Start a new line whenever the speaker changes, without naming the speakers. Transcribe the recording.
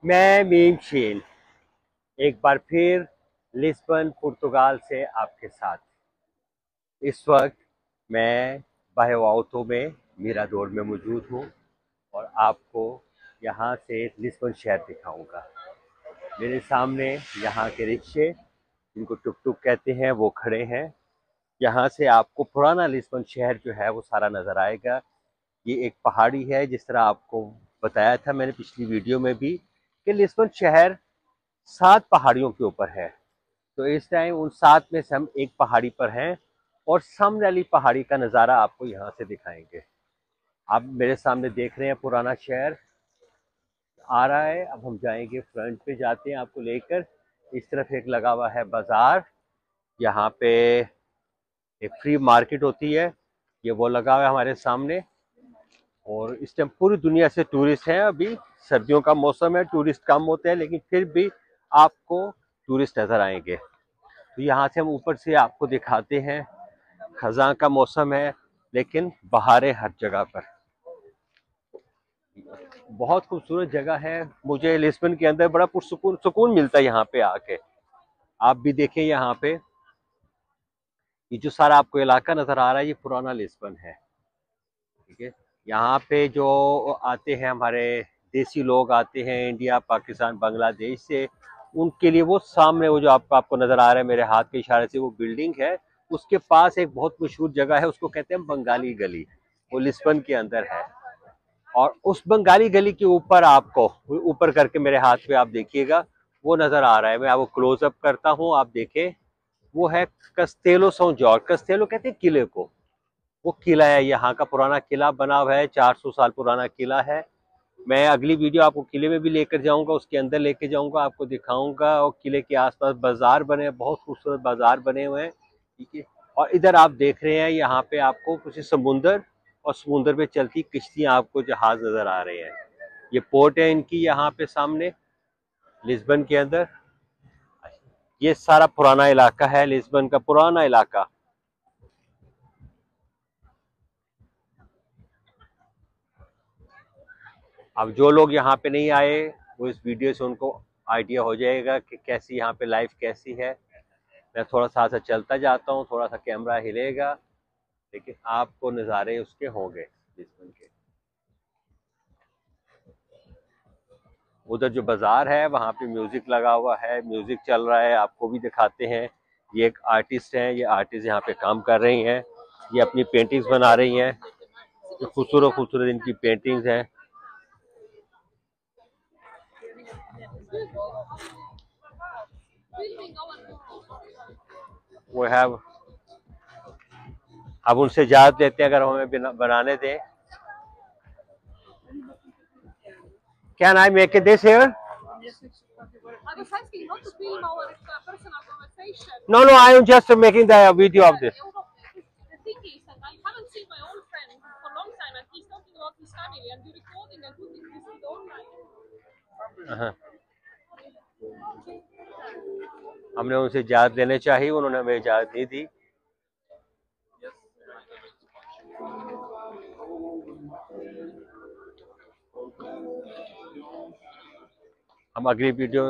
मैं मीम शीन एक बार फिर लिस्बन पुर्तगाल से आपके साथ। इस वक्त मैं बाहवाउतो में मिराडोर में मौजूद हूँ और आपको यहाँ से लिस्बन शहर दिखाऊंगा। मेरे सामने यहाँ के रिक्शे, जिनको टुक टुक कहते हैं, वो खड़े हैं। यहाँ से आपको पुराना लिस्बन शहर जो है वो सारा नज़र आएगा। ये एक पहाड़ी है, जिस तरह आपको बताया था मैंने पिछली वीडियो में भी कि लिस्बन शहर 7 पहाड़ियों के ऊपर है। तो इस टाइम उन 7 में से हम एक पहाड़ी पर हैं और सामने वाली पहाड़ी का नज़ारा आपको यहाँ से दिखाएंगे। आप मेरे सामने देख रहे हैं पुराना शहर आ रहा है। अब हम जाएंगे, फ्रंट पे जाते हैं आपको लेकर। इस तरफ एक लगा हुआ है बाजार, यहाँ पे एक फ्री मार्केट होती है, ये वो लगा हुआ है हमारे सामने। और इस टाइम पूरी दुनिया से टूरिस्ट हैं। अभी सर्दियों का मौसम है, टूरिस्ट कम होते हैं, लेकिन फिर भी आपको टूरिस्ट नज़र आएंगे। तो यहाँ से हम ऊपर से आपको दिखाते हैं। खज़ां का मौसम है, लेकिन बहारें हर जगह पर। बहुत खूबसूरत जगह है। मुझे लिस्बन के अंदर बड़ा सुकून मिलता है यहाँ पे आके। आप भी देखें, यहाँ पे ये जो सारा आपको इलाका नज़र आ रहा है, ये पुराना लिस्बन है। ठीक है, यहाँ पे जो आते हैं हमारे देसी लोग आते हैं इंडिया, पाकिस्तान, बांग्लादेश से, उनके लिए वो सामने वो जो आपको नज़र आ रहा है मेरे हाथ के इशारे से, वो बिल्डिंग है। उसके पास एक बहुत मशहूर जगह है, उसको कहते हैं बंगाली गली। वो लिस्बन के अंदर है। और उस बंगाली गली के ऊपर आपको ऊपर करके मेरे हाथ पे आप देखिएगा, वो नज़र आ रहा है। मैं आपको क्लोजअप करता हूँ, आप देखें। वो है कस्तेलो सो जॉर्ज। कस्तेलो कहते हैं किले को। वो किला है, यहाँ का पुराना किला बना हुआ है, 400 साल पुराना किला है। मैं अगली वीडियो आपको किले में भी लेकर जाऊंगा, उसके अंदर लेके जाऊंगा, आपको दिखाऊंगा। और किले के आसपास बाजार बने हैं, बहुत खूबसूरत बाजार बने हुए हैं। ठीक है, और इधर आप देख रहे हैं, यहाँ पे आपको कुछ समुंदर और समुंदर पे चलती किश्तियां, आपको जहाज नजर आ रहे हैं। ये पोर्ट है इनकी, यहाँ पे सामने लिस्बन के अंदर। ये सारा पुराना इलाका है, लिस्बन का पुराना इलाका। अब जो लोग यहाँ पे नहीं आए, वो इस वीडियो से उनको आइडिया हो जाएगा कि कैसी यहाँ पे लाइफ कैसी है। मैं थोड़ा सा चलता जाता हूँ, थोड़ा सा कैमरा हिलेगा, लेकिन आपको नज़ारे उसके होंगे लिस्बन के। उधर जो बाजार है, वहाँ पे म्यूजिक लगा हुआ है, म्यूजिक चल रहा है, आपको भी दिखाते हैं। ये एक आर्टिस्ट हैं, ये आर्टिस्ट यहाँ पे काम कर रही हैं, ये अपनी पेंटिंग्स बना रही हैं। ये खूबसूरत खूबसूरत इनकी पेंटिंग्स हैं। वो है, अब उनसे इजाजत लेते हैं, अगर हमें बनाने दें। Can I make this here? I was asking not to film our personal conversation. No, no, I am just making the video of this. The thing is that I haven't seen my old friend for a long time, and he's talking about his family, and you're recording and putting this online. हमने उनसे इजाज़त लेने चाहिए, उन्होंने हमें इजाज़त नहीं दी। हम अगली वीडियो